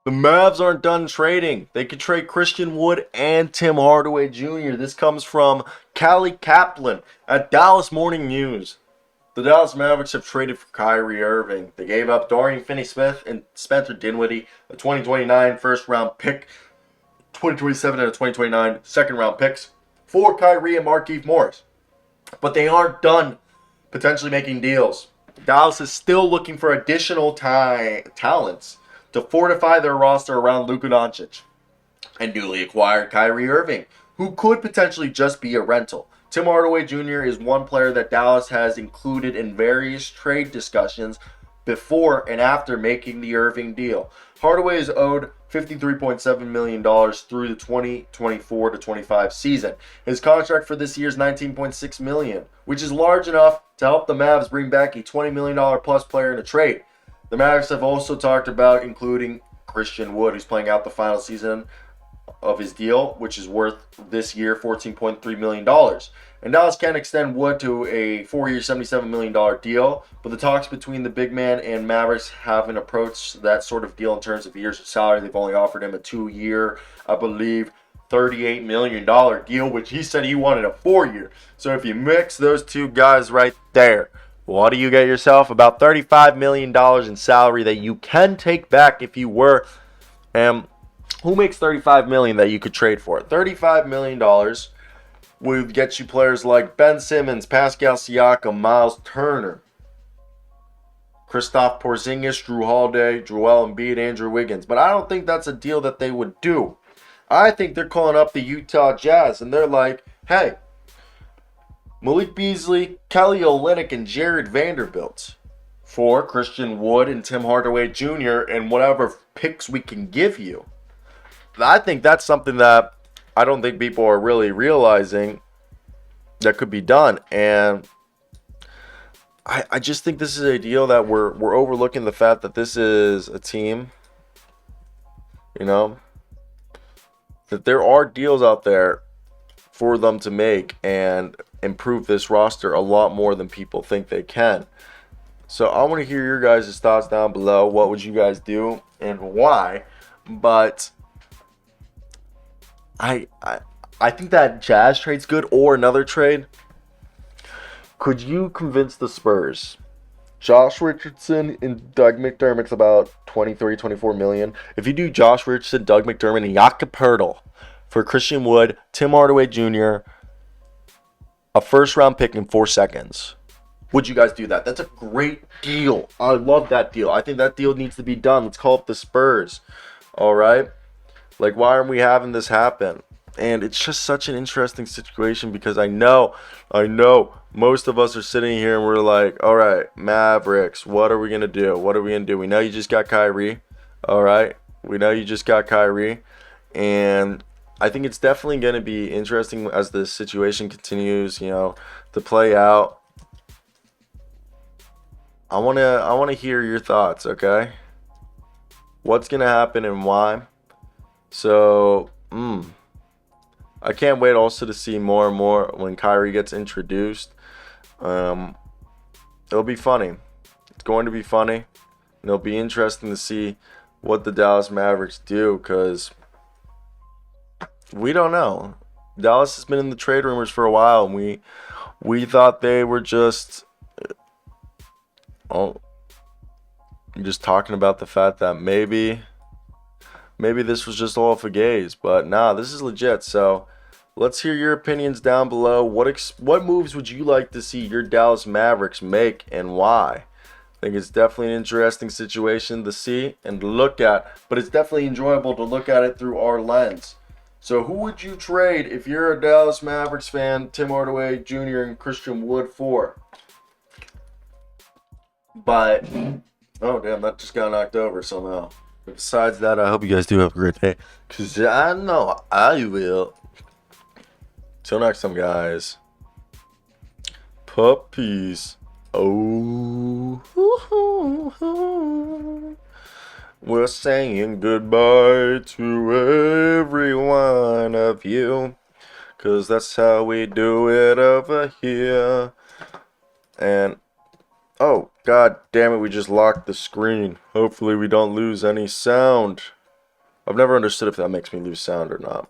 The Mavs aren't done trading. They could trade Christian Wood and Tim Hardaway Jr. This comes from Callie Caplan at Dallas Morning News. The Dallas Mavericks have traded for Kyrie Irving. They gave up Dorian Finney-Smith and Spencer Dinwiddie, a 2029 first-round pick, 2027 and a 2029 second-round picks for Kyrie and Markieff Morris. But they aren't done potentially making deals. Dallas is still looking for additional talents to fortify their roster around Luka Doncic and newly acquired Kyrie Irving, who could potentially just be a rental. Tim Hardaway Jr. is one player that Dallas has included in various trade discussions before and after making the Irving deal. Hardaway is owed $53.7 million through the 2024 to 25 season. His contract for this year is $19.6 million, which is large enough to help the Mavs bring back a $20 million plus player in a trade. The Mavericks have also talked about including Christian Wood, who's playing out the final season of his deal, which is worth this year $14.3 million. And Dallas can extend Wood to a 4-year, $77 million deal, but the talks between the big man and Mavericks haven't approached that sort of deal in terms of years of salary. They've only offered him a 2-year, I believe, $38 million deal, which he said he wanted a 4-year. So if you mix those two guys right there, what do you get yourself? About $35 million in salary that you can take back if you were. Who makes $35 million that you could trade for? $35 million would get you players like Ben Simmons, Pascal Siakam, Miles Turner, Kristaps Porzingis, Drew Holiday, Joel Embiid, Andrew Wiggins. But I don't think that's a deal that they would do. I think they're calling up the Utah Jazz, and they're like, hey, Malik Beasley, Kelly Olynyk, and Jared Vanderbilt for Christian Wood and Tim Hardaway Jr. and whatever picks we can give you. I think that's something that I don't think people are really realizing that could be done. And I just think this is a deal that we're overlooking the fact that this is a team, you know, that there are deals out there for them to make and improve this roster a lot more than people think they can. So I want to hear your guys' thoughts down below. What would you guys do and why? But I think that Jazz trade's good, or another trade. Could you convince the Spurs? Josh Richardson and Doug McDermott's about 23, 24 million. If you do Josh Richardson, Doug McDermott, and Jakob Poeltl for Christian Wood, Tim Hardaway Jr., a first-round pick in 4 seconds, would you guys do that? That's a great deal. I love that deal. I think that deal needs to be done. Let's call up the Spurs. All right? Like, why aren't we having this happen? And it's just such an interesting situation because I know most of us are sitting here and we're like, all right, Mavericks, what are we going to do? What are we going to do? We know you just got Kyrie. All right? We know you just got Kyrie. And I think it's definitely going to be interesting as the situation continues, to play out. I want to hear your thoughts, okay? What's going to happen and why? So, I can't wait also to see more and more when Kyrie gets introduced. It'll be funny. It's going to be funny. And it'll be interesting to see what the Dallas Mavericks do because we don't know. Dallas has been in the trade rumors for a while, and we thought they were just just talking about the fact that maybe this was just all for gaze, but nah, this is legit. So let's hear your opinions down below. What moves would you like to see your Dallas Mavericks make and why? I think it's definitely an interesting situation to see and look at, but it's definitely enjoyable to look at it through our lens. So who would you trade if you're a Dallas Mavericks fan, Tim Hardaway Jr. and Christian Wood for? But, oh damn, that just got knocked over somehow. But besides that, I hope you guys do have a great day, because I know I will. Till next time, guys. Puppies. Oh. We're saying goodbye to every one of you, 'cause that's how we do it over here. And oh, god damn it, we just locked the screen. Hopefully we don't lose any sound. I've never understood if that makes me lose sound or not.